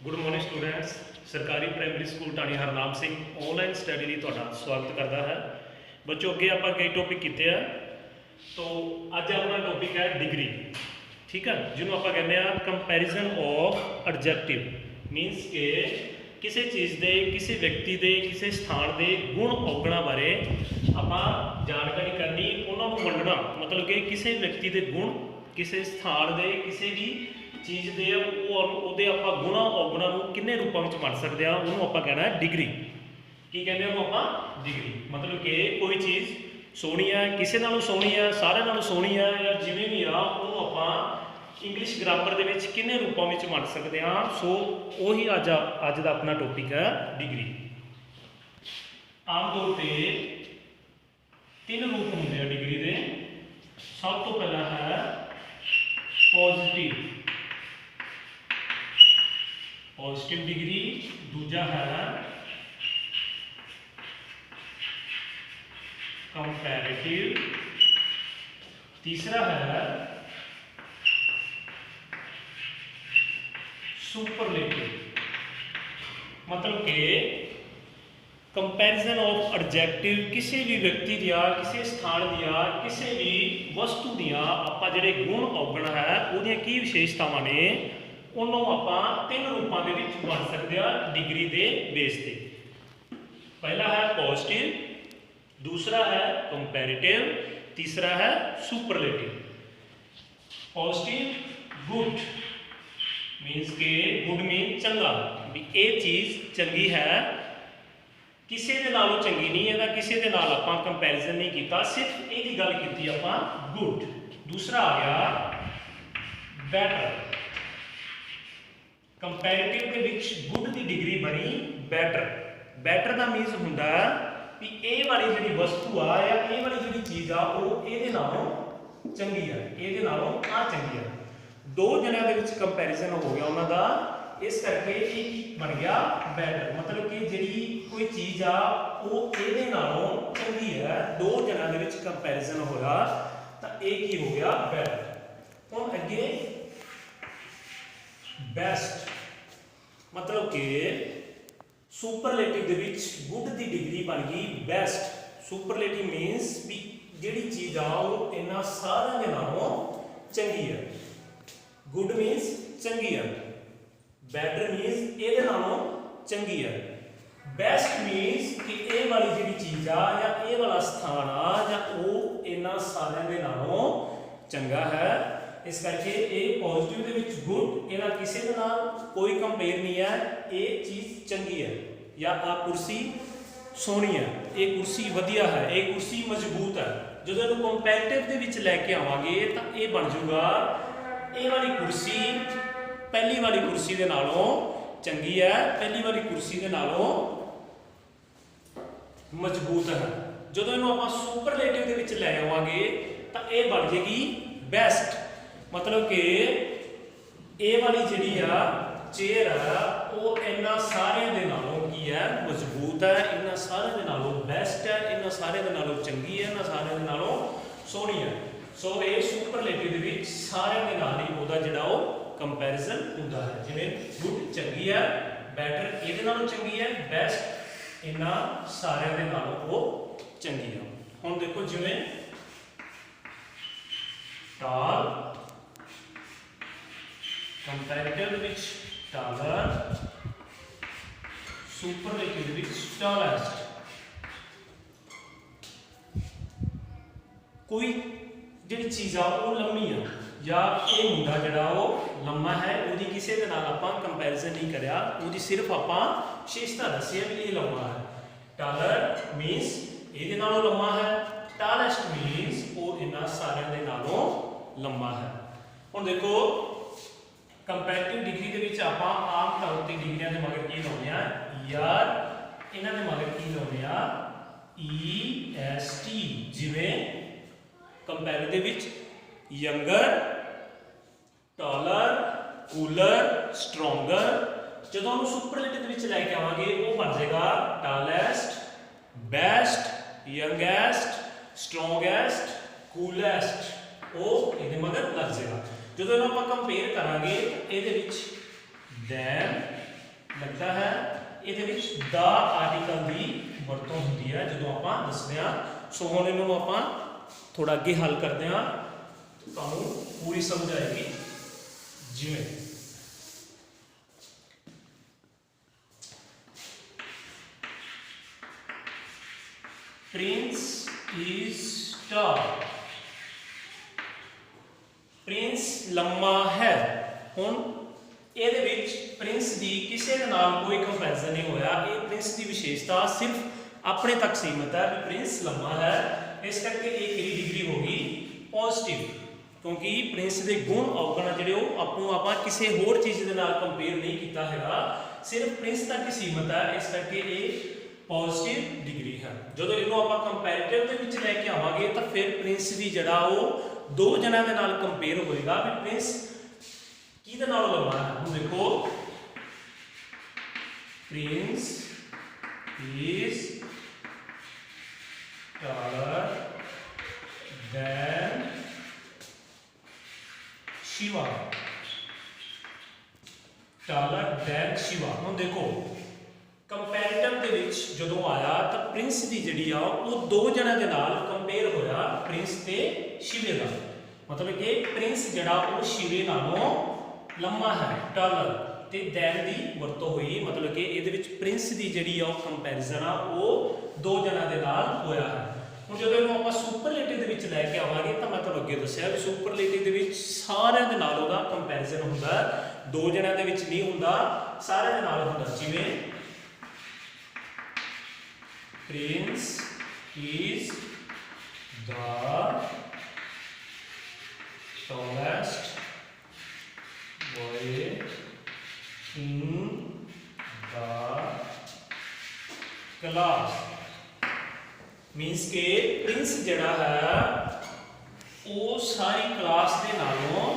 Good morning students. सरकारी primary school ढाणी Harnam Singh online study लिए तुहाडा स्वागत करता है। बच्चों अगे आप कई टॉपिक किए हैं, तो अज अपना टॉपिक है डिग्री। ठीक है, जिन्होंने आप कहने कंपैरिजन ऑफ एडजेक्टिव मीनस के किसी चीज़ के, किसी व्यक्ति के, किसी स्थान के गुण औगणा बारे आप जानकारी करनी, उन्होंने वंडना, मतलब कि किसी व्यक्ति के गुण, किसी स्थान के, किसी भी चीज़ के आप गुणा औगुणा किन्ने रूपों में वंड सकते हैं, उन्होंने आप कहना है डिग्री। की कहते हैं आप डिग्री, मतलब कि कोई चीज़ सोहनी है, किसी नालों सोहनी है, सारे नालों सोहनी है, या जिमें भी आ उन्होंने आप इंग्लिश ग्रामर के किन्ने रूपों में वंड सकते हैं। सो वही अज का अपना टॉपिक है डिग्री। आम तौर पर 3 रूप होंगे हैं डिग्री के। सब तो पहला है पॉजिटिव डिग्री, दूजा है कंपैरेटिव, तीसरा है सुपरलेटिव। मतलब कि कंपैरिजन ऑफ एडजेक्टिव किसी भी व्यक्ति दिया, किसी स्थान दिया, किसी भी वस्तु दिया आप जिहड़े गुण औगण है उहदियां की विशेषतावां ने उन्होंने आप 3 रूपों के बन सकते हैं डिग्री के बेस पे। पहला है पॉजिटिव, दूसरा है कंपैरेटिव, तीसरा है सुपरलेटिव। पॉजिटिव गुड मीनस के गुड मीन चंगा, भी ये चीज़ चंगी है, किसी के नालों चंगी नहीं है, किसी के नाल आपां कंपैरिजन नहीं किया, सिर्फ यही गल की आपां गुड। दूसरा आ गया बैटर। कंपैरेटिव के विच गुड की डिग्री बनी बैटर। बैटर का मीनस हुंदा भी ये वाली जिहड़ी वस्तु आ या ये वाली जिहड़ी चीज़ आ वो इहदे नालों चंगी है, इहदे नालों आ चंगी है। 2 जणियां दे विच कंपैरिजन हो गया उन्हां दा, इस करके एक बन गया बैटर। मतलब कि जिहड़ी कोई चीज़ आ वो इहदे नालों चंगी है, 2 जणियां दे विच कंपैरिजन होया तो एक ही हो गया बैटर। हुण अगे बेस्ट, मतलब कि सुपरलेटिव दे विच गुड की डिग्री बन गई बेस्ट। सुपरलेटिव मीनस भी जिहड़ी चीज़ आ वो इन्हां सारियां दे नालों चंगी है। गुड मीनस चंगी है, बैटर मीनस इहदे नालों चंगी है, बेस्ट मीनस कि ये वाली जिहड़ी चीज़ आ या ये वाला स्थान आ या वो इन्हां सारियां दे नालों चंगा है। इस करके ये पॉजिटिव दे विच गुड, इहदा किसी दे नाल कोई कंपेयर नहीं है, ये चीज़ चंगी है। या आ कुर्सी सोहनी है, ये कुर्सी वधिया है, ये कुर्सी मजबूत है। जो इहनूं कंपैरेटिव दे विच लैके आवांगे तो ये बन जाऊगा ये वाली कुर्सी पहली वाली कुर्सी दे नालों चंगी है, पहली वाली कुर्सी दे नालों मजबूत है। जो इहनूं आपां सुपरलेटिव दे विच लै आवांगे तो ये बन जाएगी बेस्ट। मतलब कि ये वाली जिहड़ी आ चेयर है वो इन्हां सारे दे नालों की है मजबूत है, इन्हां सारे दे नालों बेस्ट है, इन्हां सारे दे नालों चंगी है, इन्हां सारे दे नालों सोहनी है। सो ये सुपरलेटिव दे विच सारे दे नाल ही ओहदा जिहड़ा वो कंपैरिजन हुंदा है। जिवें गुड चंगी है, बैटर इहदे नालों चंगी है, बेस्ट इन्हां सारे दे नालों वो चंगी है। हुण देखो जिवें टाल, कंपैरेटिव विच टालर, सुपरलेटिव विच टॉलेस्ट। कोई जिहड़ी चीज़ आ वो लम्मी है या ये मुंडा जिहड़ा वो लम्मा है, उहदी किसी दे नाल आपां कंपैरिजन नहीं करिया, उहदी सिर्फ आपां विशेषता दसी है भी ये लम्मा है। टालर मीनस इहदे नालों लम्मा है, टॉलेस्ट मीनस वो इन्हां सारियां दे नालों लम्मा है। हुण देखो कंपैरेटिव डिग्री के विच आपां आम तौर पर डिग्रियां दे मगर की लाउने आ यार, इन्हां दे मगर की लाउने आ EST। जिवें कंपैरेटिव विच यंगर, टॉलर, कूलर, स्ट्रोंगर। जो हम सुपरलेटिव विच लैके आवांगे वो बन जाएगा tallest, best, youngest, strongest, coolest. वो ये मगर लग जाएगा। जो आप कंपेयर करांगे तो ये दैन ਲੱਗਦਾ ਹੈ। ਇਹਦੇ ਵਿੱਚ ਦਾ ਆਰਟੀਕਲ ਦੀ ਵਰਤੋਂ ਹੁੰਦੀ ਹੈ ਜਦੋਂ ਆਪਾਂ ਦੱਸਦੇ ਹਾਂ। ਸੋ ਹੁਣ ਇਹਨਾਂ ਨੂੰ ਆਪਾਂ ਥੋੜਾ ਅੱਗੇ ਹੱਲ ਕਰਦੇ ਹਾਂ, ਤੁਹਾਨੂੰ ਪੂਰੀ ਸਮਝ ਆਏਗੀ। ਜਿਵੇਂ ਪ੍ਰਿੰਸ ਇਜ਼ ਟਾਲ, ਪ੍ਰਿੰਸ ਲੰਮਾ ਹੈ। ਹੁਣ ਇਹਦੇ ਵਿੱਚ ਪ੍ਰਿੰਸ ਦੀ ਕਿਸੇ ਦੇ ਨਾਲ ਕੋਈ ਕੰਪੈਰੀਜ਼ਨ ਨਹੀਂ ਹੋਇਆ। ਇਹ ਪ੍ਰਿੰਸ ਦੀ ਵਿਸ਼ੇਸ਼ਤਾ ਸਿਰਫ ਆਪਣੇ ਤੱਕ ਸੀਮਤ ਹੈ ਵੀ ਪ੍ਰਿੰਸ ਲੰਮਾ ਹੈ, ਇਸ ਕਰਕੇ ਇਹ ਕਿਹੜੀ ਡਿਗਰੀ ਹੋ ਗਈ? ਪੋਜ਼ਿਟਿਵ, ਕਿਉਂਕਿ ਪ੍ਰਿੰਸ ਦੇ ਗੁਣ ਔਗਣ ਜਿਹੜੇ ਉਹ ਆਪਾਂ ਕਿਸੇ ਹੋਰ ਚੀਜ਼ ਦੇ ਨਾਲ ਕੰਪੇਅਰ ਨਹੀਂ ਕੀਤਾ ਹੈਗਾ, ਸਿਰਫ ਪ੍ਰਿੰਸ ਤੱਕ ਹੀ ਸੀਮਤ ਹੈ, ਇਸ ਕਰਕੇ ਇਹ ਪੋਜ਼ਿਟਿਵ ਡਿਗਰੀ ਹੈ। ਜਦੋਂ ਇਹਨੂੰ ਆਪਾਂ ਕੰਪੈਰੀਟਿਵ ਦੇ ਵਿੱਚ ਲੈ ਕੇ ਆਵਾਂਗੇ ਤਾਂ ਫਿਰ ਪ੍ਰਿੰਸ ਦੀ ਜਿਹੜਾ ਉਹ ਦੋ ਜਣਾਂ ਦੇ ਨਾਲ ਕੰਪੇਅਰ ਹੋਏਗਾ ਵੀ ਪ੍ਰਿੰਸ ਕਿਹਦੇ ਨਾਲ ਲੰਮਾ ਹੈ। ਹੁਣ ਦੇਖੋ Prince is taller than Shiva, taller than Shiva। ਹੁਣ ਦੇਖੋ ਕੰਪੈਰੀਟਿਵ ਦੇ ਵਿੱਚ ਜਦੋਂ ਆਇਆ ਤਾਂ ਪ੍ਰਿੰਸ ਦੀ ਜਿਹੜੀ ਆ ਉਹ ਦੋ ਜਣਾਂ ਦੇ ਨਾਲ ਕੰਪੇਅਰ ਹੋਇਆ, ਪ੍ਰਿੰਸ ਤੇ ਸ਼ਿਵੇ ਦਾ, ਮਤਲਬ ਕਿ ਪ੍ਰਿੰਸ ਜਿਹੜਾ ਉਹ ਸ਼ਿਵੇ ਨਾਲੋਂ ਲੰਮਾ ਹੈ, ਟਾਲਰ, ਤੇ ਦੈਨ ਦੀ ਵਰਤੋਂ ਹੋਈ, ਮਤਲਬ ਕਿ ਇਹਦੇ ਵਿੱਚ ਪ੍ਰਿੰਸ ਦੀ ਜਿਹੜੀ ਆ ਉਹ ਕੰਪੈਰੀਜ਼ਨ ਆ ਉਹ ਦੋ ਜਣਾਂ ਦੇ ਨਾਲ ਹੋਇਆ ਹੈ। ਹੁਣ ਜਦੋਂ ਇਹਨੂੰ ਆਪਾਂ ਸੁਪਰਲੇਟਿਵ ਦੇ ਵਿੱਚ ਲੈ ਕੇ ਆਵਾਂਗੇ ਤਾਂ ਮੈਂ ਤੁਹਾਨੂੰ ਅੱਗੇ ਦੱਸਿਆ ਵੀ ਸੁਪਰਲੇਟਿਵ ਦੇ ਵਿੱਚ ਸਾਰਿਆਂ ਦੇ ਨਾਲ ਉਹਦਾ ਕੰਪੈਰੀਜ਼ਨ ਹੁੰਦਾ, ਦੋ ਜਣਾਂ ਦੇ ਵਿੱਚ ਨਹੀਂ ਹੁੰਦਾ, ਸਾਰਿਆਂ ਦੇ ਨਾਲ ਹੁੰਦਾ। ਜਿਵੇਂ Prince is the tallest boy in the class। Means के प्रिंस जड़ा है वो सारी क्लास के नालों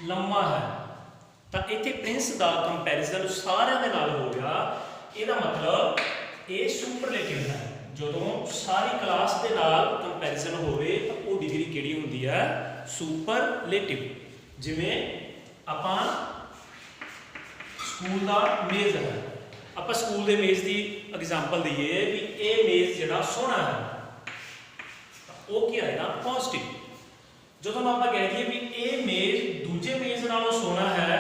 लम्मा है। तो इत्थे प्रिंस का कंपैरिजन सारे दे नाल हो गया। ਇਹਦਾ मतलब ये सुपरलेटिव है। ਜਦੋਂ सारी क्लास के नाल कंपैरिजन होवे तो वो डिग्री किहड़ी हुंदी है? सुपरलेटिव। जिवें आपां स्कूल का मेज़ है, ਆਪਾਂ ਸਕੂਲ ਦੇ ਮੇਜ਼ ਦੀ ਐਗਜ਼ਾਮਪਲ ਦਈਏ ਵੀ ਇਹ ਮੇਜ਼ ਜਿਹੜਾ ਸੋਹਣਾ ਹੈ ਤਾਂ ਉਹ ਕੀ ਆਏਗਾ? ਪੋਜ਼ਿਟਿਵ। ਜਦੋਂ ਆਪਾਂ ਕਹਿ ਦਈਏ ਵੀ ਇਹ ਮੇਜ਼ ਦੂਜੇ ਮੇਜ਼ ਨਾਲੋਂ ਸੋਹਣਾ ਹੈ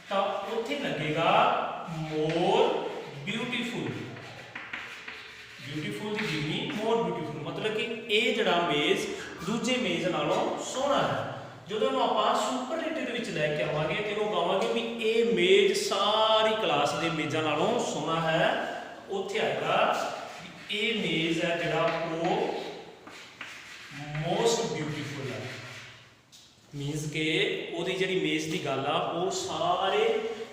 ਤਾਂ ਉੱਥੇ ਲੱਗੇਗਾ ਮੋਰ ਬਿਊਟੀਫੁਲ। ਬਿਊਟੀਫੁਲ ਦੀ ਡਿਗਰੀ ਮੋਰ ਬਿਊਟੀਫੁਲ, ਮਤਲਬ ਕਿ ਇਹ ਜਿਹੜਾ ਮੇਜ਼ ਦੂਜੇ ਮੇਜ਼ ਨਾਲੋਂ ਸੋਹਣਾ ਹੈ। ਜਦੋਂ ਇਹਨੂੰ ਆਪਾਂ ਸੁਪਰਲੇਟਿਵ ਦੇ ਵਿੱਚ ਲੈ ਕੇ ਆਵਾਂਗੇ ਤੇ ਇਹਨੂੰ ਕਹਾਂਗੇ ਵੀ ਇਹ ਮੇਜ਼ ਸਾਰੀ ਕਲਾਸ ਦੇ ਮੇਜ਼ਾਂ ਨਾਲੋਂ ਸੋਹਣਾ ਹੈ, ਉੱਥੇ ਆਏਗਾ ਵੀ ਇਹ ਮੇਜ਼ ਹੈ ਜਿਹੜਾ ਉਹ ਮੋਸਟ ਬਿਊਟੀਫੁਲ ਹੈ। ਮੀਨਸ ਕਿ ਉਹਦੀ ਜਿਹੜੀ ਮੇਜ਼ ਦੀ ਗੱਲ ਆ ਉਹ ਸਾਰੇ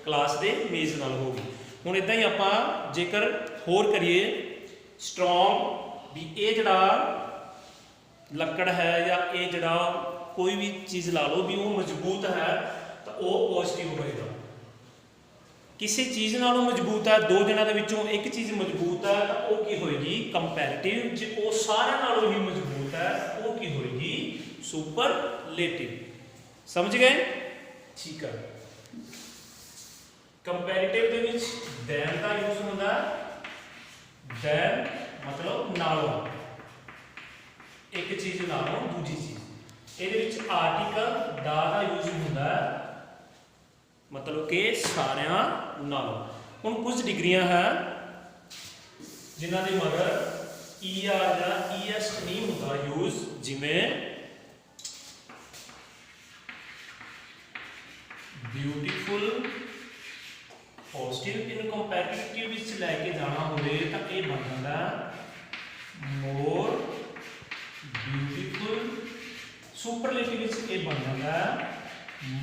ਕਲਾਸ ਦੇ ਮੇਜ਼ ਨਾਲ ਹੋਊਗੀ। ਹੁਣ ਇਦਾਂ ਹੀ ਆਪਾਂ ਜੇਕਰ ਹੋਰ ਕਰੀਏ ਸਟਰੋਂਗ, ਵੀ ਇਹ ਜਿਹੜਾ ਲੱਕੜ ਹੈ ਜਾਂ ਇਹ ਜਿਹੜਾ कोई भी चीज़ ला लो भी वो मजबूत है तो वो पॉजिटिव होएगा। किसी चीज़ नालों मजबूत है, दो जणों के विचों एक चीज़ मजबूत है तो वो की होएगी? कंपैरेटिव। जे वो सारे नालों ही मजबूत है वो की होएगी? सुपरलेटिव। समझ गए? ठीक है। कंपैरेटिव दे विच दैन का यूज होता है। दैन मतलब नालों, एक चीज़ नालों दूजी चीज़। ਇਹਦੇ ਵਿੱਚ ਆਰਟੀਕਲ ਦਾ यूज ਹੁੰਦਾ ਹੈ, मतलब कि ਸਾਰਿਆਂ ਨਾਲੋਂ। ਹੁਣ ਕੁਝ ਡਿਗਰੀਆਂ ਹੈ ਜਿਨ੍ਹਾਂ ਦੇ ਮਗਰ ER ਜਾਂ ES ਨਹੀਂ ਹੁੰਦਾ ਯੂਜ਼, ਜਿਵੇਂ ਬਿਊਟੀਫੁਲ, ਪੋਜ਼ਿਟਿਵ। ਇਨ ਕੰਪੈਰੀਟਿਵ ਵਿੱਚ ਲੈ ਕੇ ਜਾਣਾ ਹੋਵੇ ਤਾਂ ਇਹ ਬਣ ਜਾਂਦਾ ਮੋਰ ਬਿਊਟੀਫੁਲ। सुपरलेटिव ये बन जाता है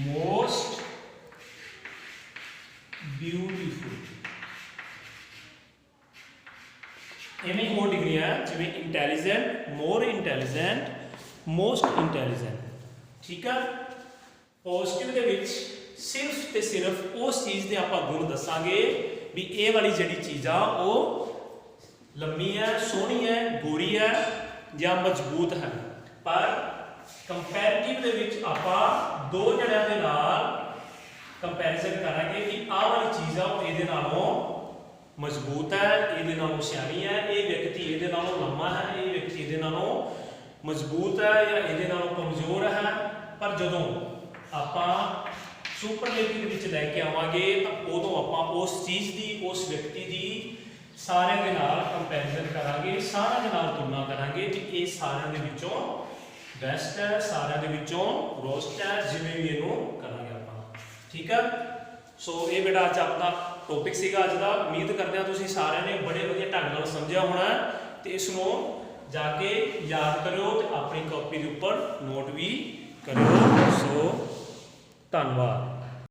मोस्ट ब्यूटीफुल। इवें होर डिग्री है जिवें इंटैलीजेंट, मोर इंटैलीजेंट, मोस्ट इंटैलीजेंट। ठीक है। पॉजिटिव दे विच सिर्फ ते सिर्फ उस चीज़ के आपां गुण दसांगे भी ये वाली जिहड़ी चीज़ आ वो लंबी है, सोहनी है, गोरी है या मजबूत है। पर कंपैरेटिव दे विच आपां दो जणियां दे नाल कंपैरिजन करांगे कि आह वाली चीज़ ਚੀਜ਼ ਆ ਉਹ ਇਹਦੇ ਨਾਲੋਂ ਮਜ਼ਬੂਤ ਹੈ, ਇਹਦੇ ਨਾਲੋਂ ਸਿਆਣੀ ਹੈ, ਇਹ ਵਿਅਕਤੀ ਇਹਦੇ ਨਾਲੋਂ ਲੰਮਾ ਹੈ, ਇਹ ਵਿਅਕਤੀ ਇਹਦੇ ਨਾਲੋਂ ਮਜ਼ਬੂਤ ਹੈ ਜਾਂ ਇਹਦੇ ਨਾਲੋਂ ਕਮਜ਼ੋਰ ਹੈ। ਪਰ ਜਦੋਂ ਆਪਾਂ ਸੁਪਰਲੇਟਿਵ ਦੇ ਵਿੱਚ ਲੈ ਕੇ ਆਵਾਂਗੇ ਤਾਂ ਉਦੋਂ ਆਪਾਂ ਉਸ ਚੀਜ਼ ਦੀ, ਉਸ ਵਿਅਕਤੀ ਦੀ ਸਾਰਿਆਂ ਦੇ ਨਾਲ ਕੰਪੈਰੀਜ਼ਨ ਕਰਾਂਗੇ, ਸਾਰਿਆਂ ਦੇ ਨਾਲ ਤੁਲਨਾ ਕਰਾਂਗੇ ਕਿ ਇਹ ਸਾਰਿਆਂ ਦੇ ਵਿੱਚੋਂ ਬੈਸਟ ਹੈ, ਸਾਰਿਆਂ ਦੇ ਵਿੱਚੋਂ ਰੋਸਟ ਹੈ, ਜਿਵੇਂ ਵੀ ਇਹਨੂੰ ਕਰਾਂਗੇ ਆਪਾਂ। ਠੀਕ ਹੈ, ਸੋ ਇਹ ਬੇਟਾ ਅੱਜ ਆਪਣਾ ਟੌਪਿਕ ਸੀਗਾ ਅੱਜ ਦਾ। ਉਮੀਦ ਕਰਦੇ ਹਾਂ ਤੁਸੀਂ ਸਾਰਿਆਂ ਨੇ ਬੜੇ ਵਧੀਆ ਢੰਗ ਨਾਲ ਸਮਝਿਆ ਹੋਣਾ ਤੇ ਇਸ ਨੂੰ ਜਾ ਕੇ ਯਾਦ ਕਰਿਓ ਤੇ ਆਪਣੀ ਕਾਪੀ ਦੇ ਉੱਪਰ ਨੋਟ ਵੀ ਕਰਿਓ। ਸੋ ਧੰਨਵਾਦ।